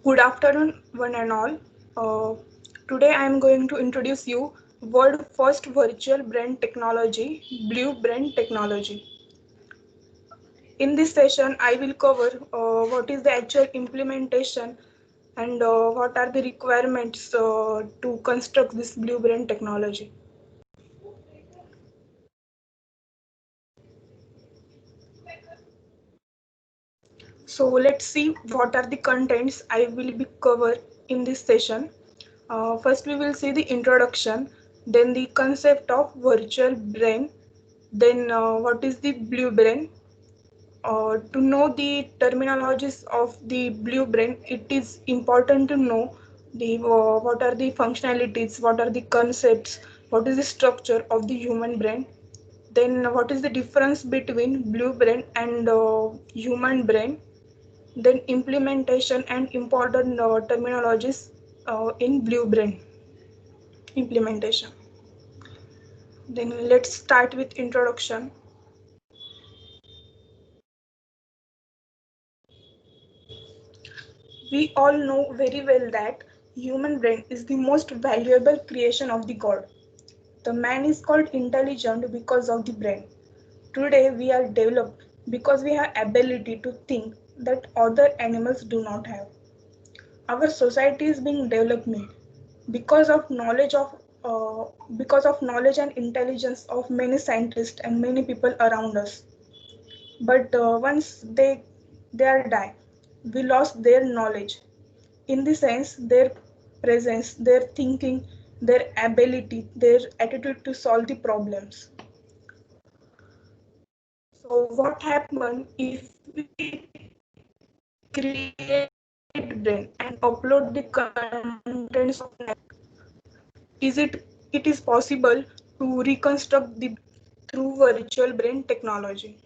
Good afternoon, one and all. Today I am going to introduce you world first virtual brain technology, Blue Brain technology. In this session, I will cover what is the actual implementation and what are the requirements to construct this Blue Brain technology. So let's see what are the contents I will be cover in this session. First we will see the introduction, then the concept of virtual brain, then what is the blue brain. To know the terminologies of the blue brain, it is important to know the what are the functionalities, what are the concepts, what is the structure of the human brain. Then what is the difference between blue brain and human brain, then implementation and important terminologies in blue brain implementation. Then let's start with introduction. We all know very well that human brain is the most valuable creation of the god. The man is called intelligent because of the brain. Today we are developed because we have ability to think that other animals do not have. Our society is being developed because of knowledge of because of knowledge and intelligence of many scientists and many people around us. But once they are die, we lost their knowledge. In the sense, their presence, their thinking, their ability, their attitude to solve the problems. So what happened if we create brain and upload the contents of net? It is possible to reconstruct the through virtual brain technology.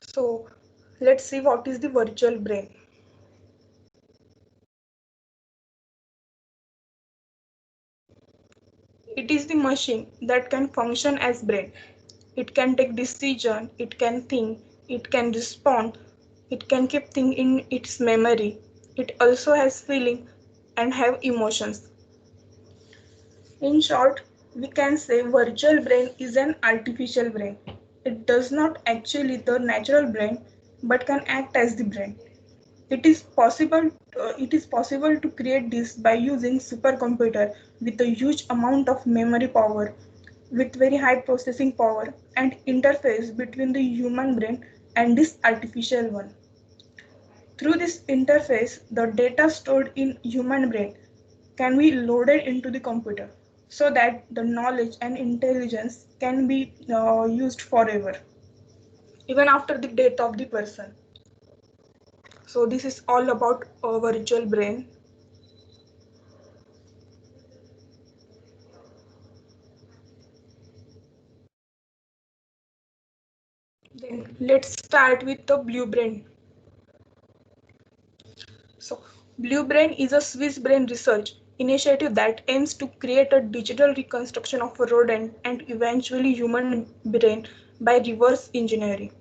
So let's see what is the virtual brain. It is the machine that can function as brain. It can take decision, it can think, it can respond, it can keep things in its memory. It also has feeling and have emotions. In short, we can say virtual brain is an artificial brain. It does not actually the natural brain but can act as the brain. It is possible to create this by using supercomputer with a huge amount of memory power, with very high processing power and interface between the human brain and this artificial one. Through this interface, the data stored in human brain can be loaded into the computer so that the knowledge and intelligence can be used forever, even after the death of the person. So this is all about a virtual brain. Then let's start with the Blue Brain. So Blue Brain is a Swiss brain research initiative that aims to create a digital reconstruction of a rodent and eventually human brain by reverse engineering.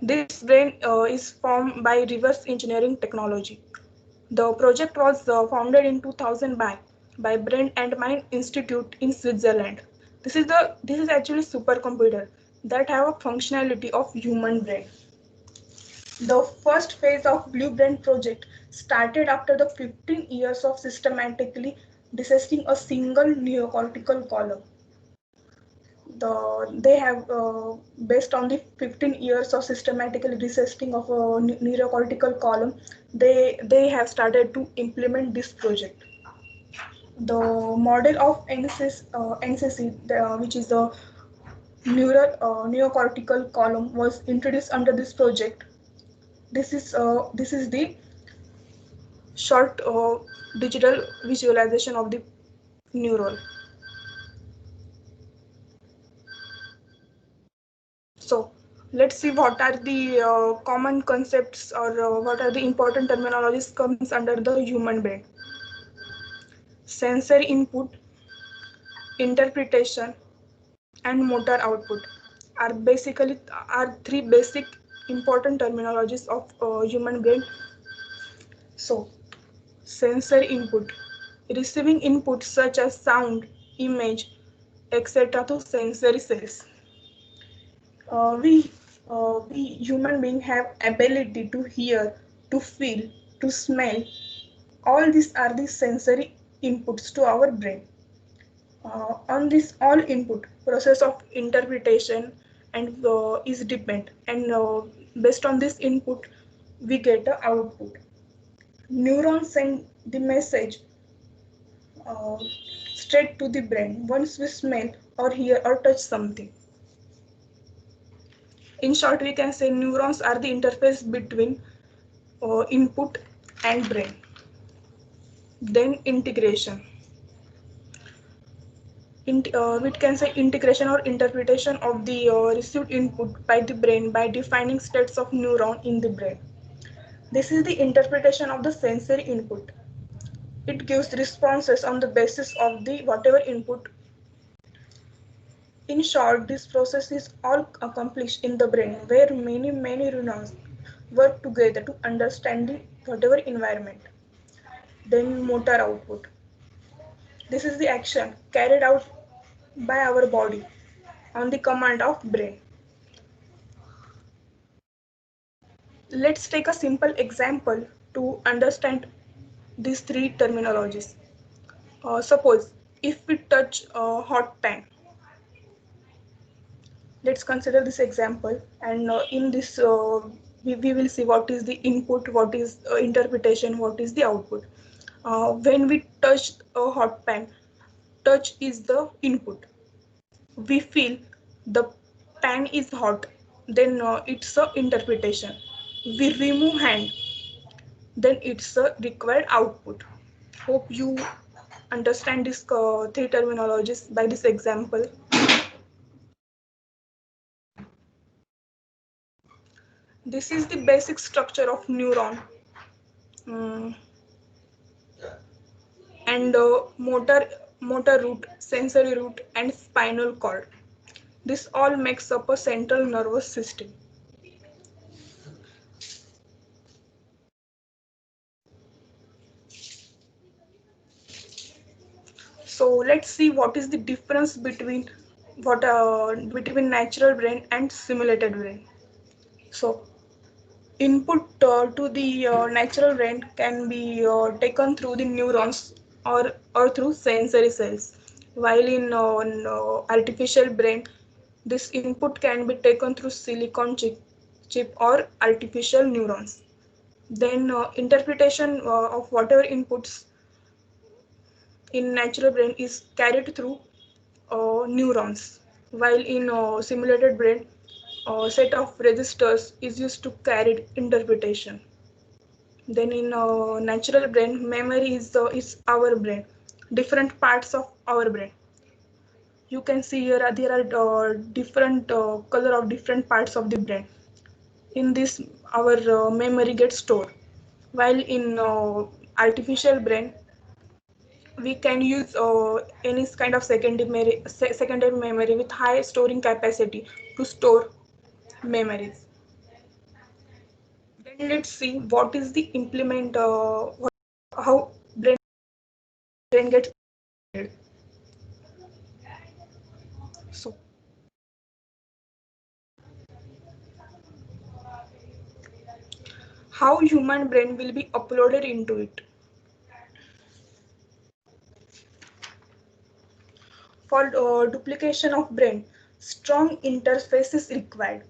This brain is formed by reverse engineering technology. The project was founded in 2000 by Brain and Mind Institute in Switzerland. This is actually supercomputer that have a functionality of human brain. The first phase of Blue Brain project started after the 15 years of systematically dissecting a single neocortical column. They have based on the 15 years of systematically dissecting of a neurocortical column, they have started to implement this project. The model of NCC, which is the neocortical column, was introduced under this project. This is the short digital visualization of the neuron. So let's see what are the common concepts or what are the important terminologies comes under the human brain. Sensory input, interpretation, and motor output are basically are three basic important terminologies of human brain. So, sensory input, receiving inputs such as sound, image, etc. to sensory cells. We human being have ability to hear, to feel, to smell. All these are the sensory inputs to our brain. On this all input, process of interpretation and is depend, and based on this input, we get a output. Neurons send the message uh, straight to the brain once we smell or hear or touch something. In short, we can say neurons are the interface between input and brain. Then integration. We can say integration or interpretation of the received input by the brain by defining states of neuron in the brain. This is the interpretation of the sensory input. It gives responses on the basis of the whatever input. In short, this process is all accomplished in the brain where many neurons work together to understand the whatever environment. Then motor output. This is the action carried out by our body on the command of brain. Let's take a simple example to understand these three terminologies. Suppose if we touch a hot pan, let's consider this example, and in this we will see what is the input, what is interpretation, what is the output. When we touch a hot pan, touch is the input. We feel the pan is hot, then it's a interpretation. We remove hand, then it's a required output. Hope you understand this three terminologies by this example. This is the basic structure of neuron, um, and motor root, sensory root, and spinal cord. This all makes up a central nervous system. So let's see what is the difference between natural brain and simulated brain. So input to the natural brain can be taken through the neurons or through sensory cells, while in artificial brain, this input can be taken through chip or artificial neurons. Then interpretation of whatever inputs in natural brain is carried through neurons, while in simulated brain, a set of registers is used to carry interpretation. Then in natural brain, memory is our brain, different parts of our brain. You can see here there are different color of different parts of the brain. In this, our memory gets stored. While in artificial brain, we can use any kind of secondary memory with high storing capacity to store memories. Then let's see what is the how brain gets created. So how human brain will be uploaded into it. For duplication of brain, strong interface is required.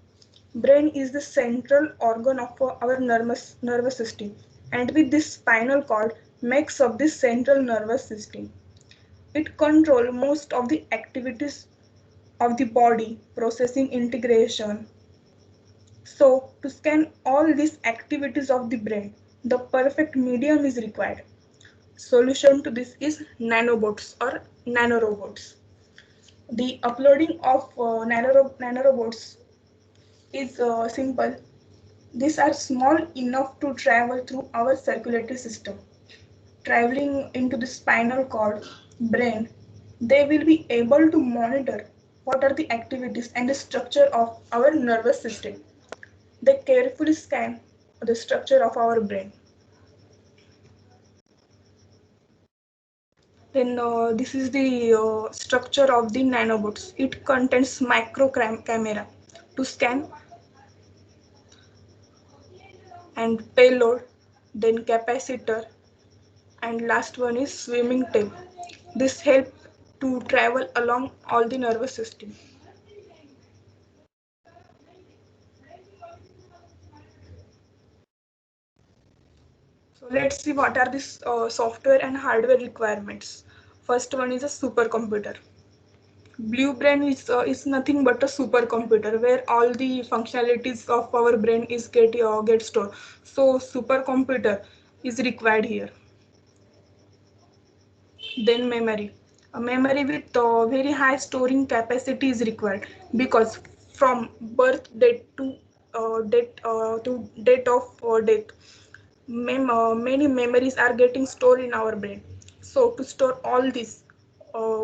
Brain is the central organ of our nervous system, and with this spinal cord makes up the central nervous system. It controls most of the activities of the body, processing, integration. So, to scan all these activities of the brain, the perfect medium is required. Solution to this is nanobots or nanorobots. The uploading of nanorobots is simple. These are small enough to travel through our circulatory system. Traveling into the spinal cord, brain, they will be able to monitor what are the activities and the structure of our nervous system. They carefully scan the structure of our brain. Then this is the structure of the nanobots. It contains micro camera to scan and payload, then capacitor, and last one is swimming tape. This help to travel along all the nervous system. So let's see what are these software and hardware requirements. First one is a supercomputer. Blue brain is nothing but a supercomputer where all the functionalities of our brain is get stored. So supercomputer is required here. Then memory. A memory with very high storing capacity is required because from birth date to date of death, many memories are getting stored in our brain. So to store all this,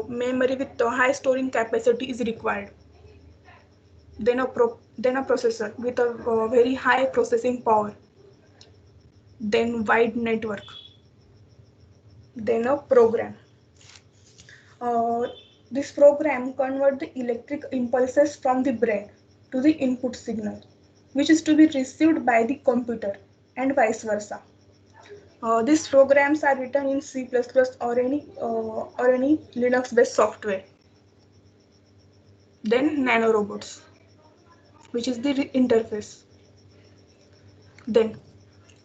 memory with high storing capacity is required. Then a processor with a very high processing power. Then wide network. Then a program. Uh, this program converts the electric impulses from the brain to the input signal, which is to be received by the computer and vice versa. These programs are written in C++ or any Linux-based software. Then nanorobots, which is the interface. Then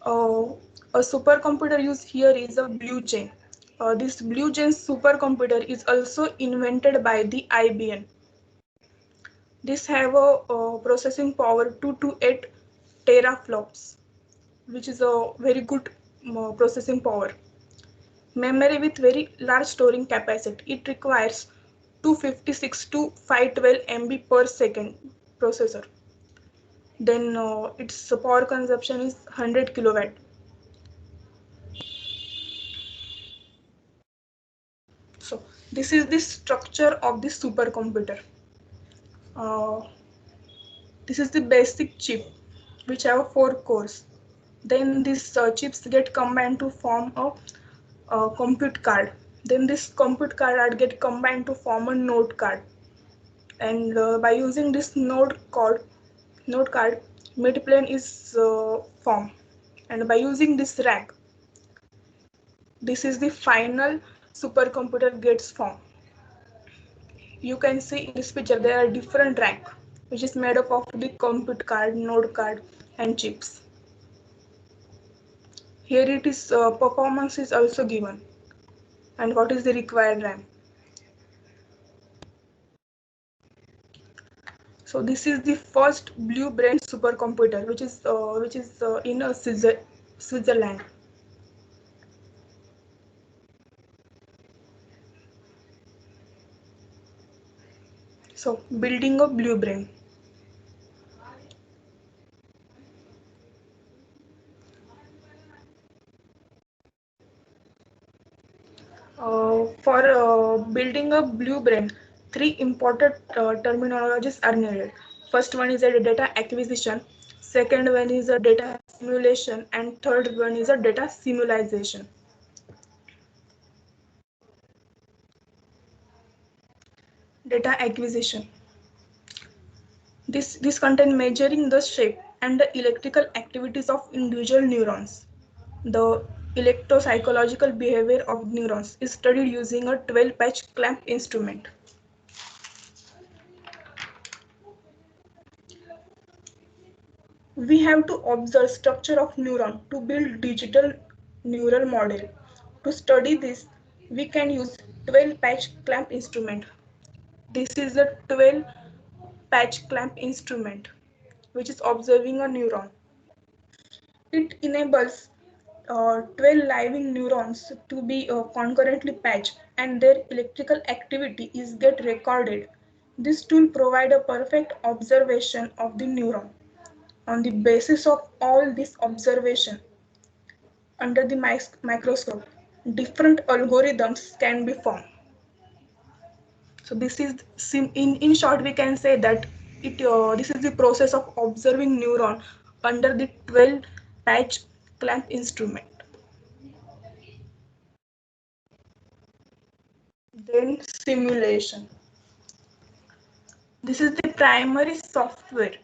uh, a supercomputer used here is a Blue Chain. This Blue Chain supercomputer is also invented by the IBM. This have a processing power 2 to 8 teraflops, which is a very good processing power. Memory with very large storing capacity. It requires 256 to 512 MB per second processor. Then its power consumption is 100 kilowatt. So this is the structure of the supercomputer. Uh, this is the basic chip, which have 4 cores. Then these chips get combined to form a compute card. Then this compute card get combined to form a node card. And by using this node card, midplane is formed. And by using this rack, this is the final supercomputer gets formed. You can see in this picture there are different rack, which is made up of the compute card, node card, and chips. Here it is performance is also given, and what is the required RAM. So this is the first Blue Brain supercomputer, which is in Switzerland. So building a Blue Brain. For building a Blue Brain, three important terminologies are needed. First one is a data acquisition, second one is a data simulation, and third one is a data simulation. Data acquisition. This contains measuring the shape and the electrical activities of individual neurons. The electropsychological behavior of neurons is studied using a 12-patch clamp instrument. We have to observe structure of neuron to build digital neural model. To study this, we can use 12-patch clamp instrument. This is a 12-patch clamp instrument, which is observing a neuron. It enables 12 living neurons to be concurrently patched and their electrical activity is get recorded. This tool provides a perfect observation of the neuron. On the basis of all this observation under the microscope, different algorithms can be formed. So this is in short we can say that this is the process of observing neuron under the 12 patch clamp instrument. Then simulation. This is the primary software.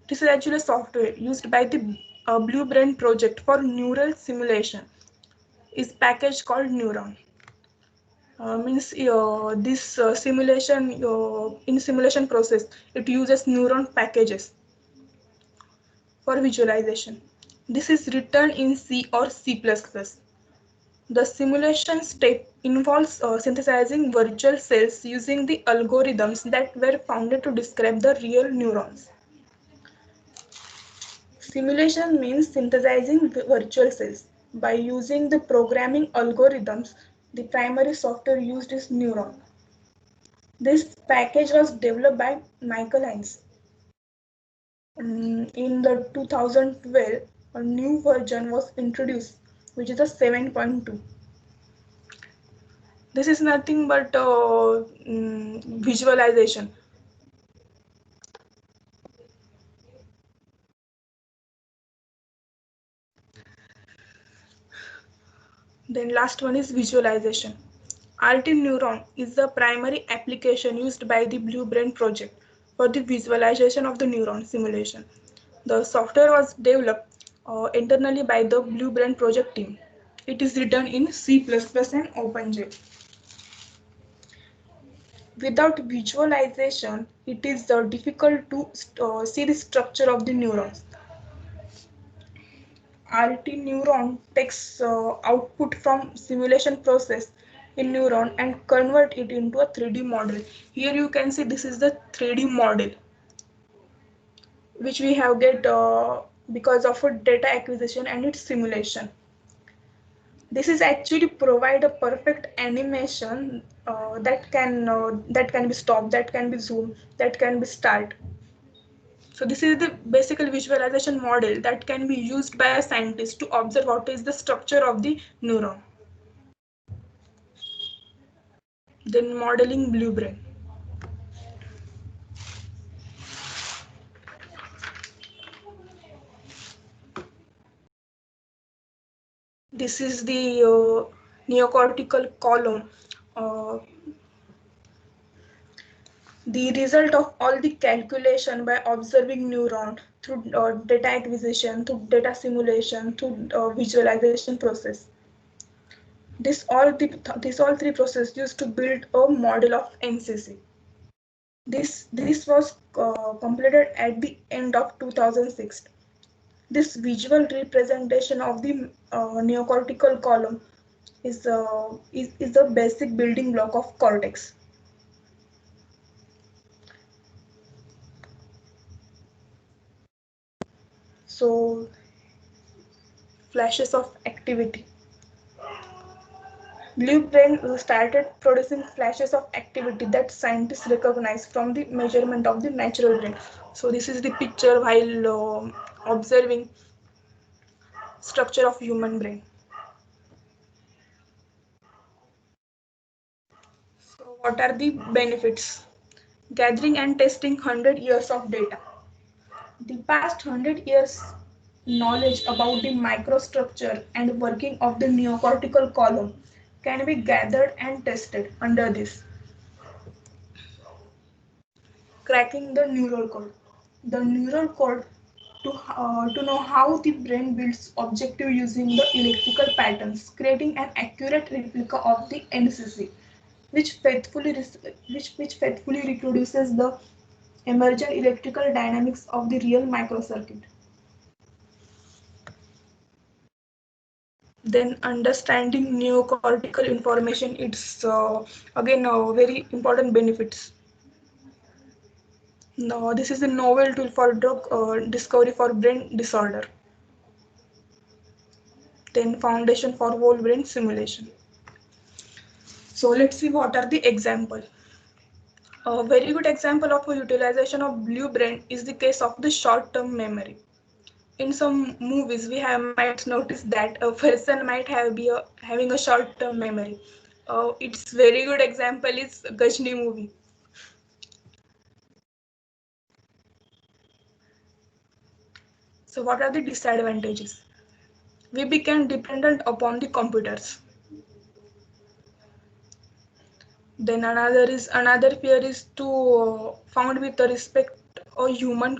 This is actually software used by the Blue Brain project for neural simulation. Is package called Neuron. Means this simulation in simulation process it uses neuron packages for visualization. This is written in C or C++. The simulation step involves synthesizing virtual cells using the algorithms that were founded to describe the real neurons. Simulation means synthesizing virtual cells. By using the programming algorithms, the primary software used is Neuron. This package was developed by Michael Hines. In the 2012, a new version was introduced, which is a 7.2. This is nothing but visualization. Then last one is visualization. RT Neuron is the primary application used by the Blue Brain project for the visualization of the neuron simulation. The software was developed internally by the Blue Brain project team. It is written in C++ and OpenGL. Without visualization, it is difficult to see the structure of the neurons. RT neuron takes output from simulation process in neuron and convert it into a 3D model. Here you can see this is the 3D model which we have get because of a data acquisition and its simulation. This is actually provide a perfect animation that can be stopped, that can be zoom, that can be start. So this is the basic visualization model that can be used by a scientist to observe what is the structure of the neuron. Then modeling blue brain. This is the neocortical column. Uh, the result of all the calculation by observing neuron through data acquisition, through data simulation, through visualization process. This all three processes used to build a model of NCC. This was completed at the end of 2006. This visual representation of the neocortical column is the basic building block of cortex. So flashes of activity. Blue brain started producing flashes of activity that scientists recognize from the measurement of the natural brain. So this is the picture while observing structure of human brain. So what are the benefits? Gathering and testing 100 years of data. The past 100 years knowledge about the microstructure and working of the neocortical column can be gathered and tested under this. Cracking the neural code. The neural code to know how the brain builds objective using the electrical patterns, creating an accurate replica of the NCC, which faithfully reproduces the emergent electrical dynamics of the real microcircuit. Then understanding neocortical information, it's again very important benefits. No, this is a novel tool for drug discovery for brain disorder. Then foundation for whole brain simulation. So let's see what are the example. A very good example of a utilization of blue brain is the case of the short-term memory. In some movies, we have might notice that a person might having a short-term memory. Its very good example is Gajni movie. So what are the disadvantages? We became dependent upon the computers. Then another fear is to found with the respect or human.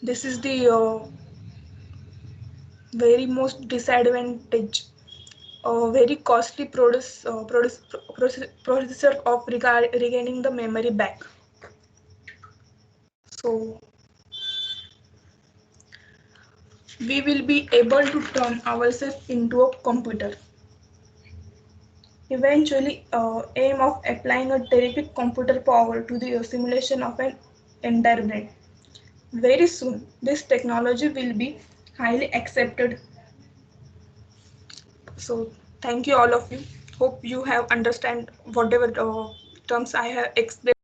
This is the very most disadvantage. A very costly processor of regaining the memory back. So we will be able to turn ourselves into a computer. Eventually, aim of applying a terrific computer power to the simulation of an entire brain. Very soon, this technology will be highly accepted. So, thank you all of you. Hope you have understand whatever terms I have explained.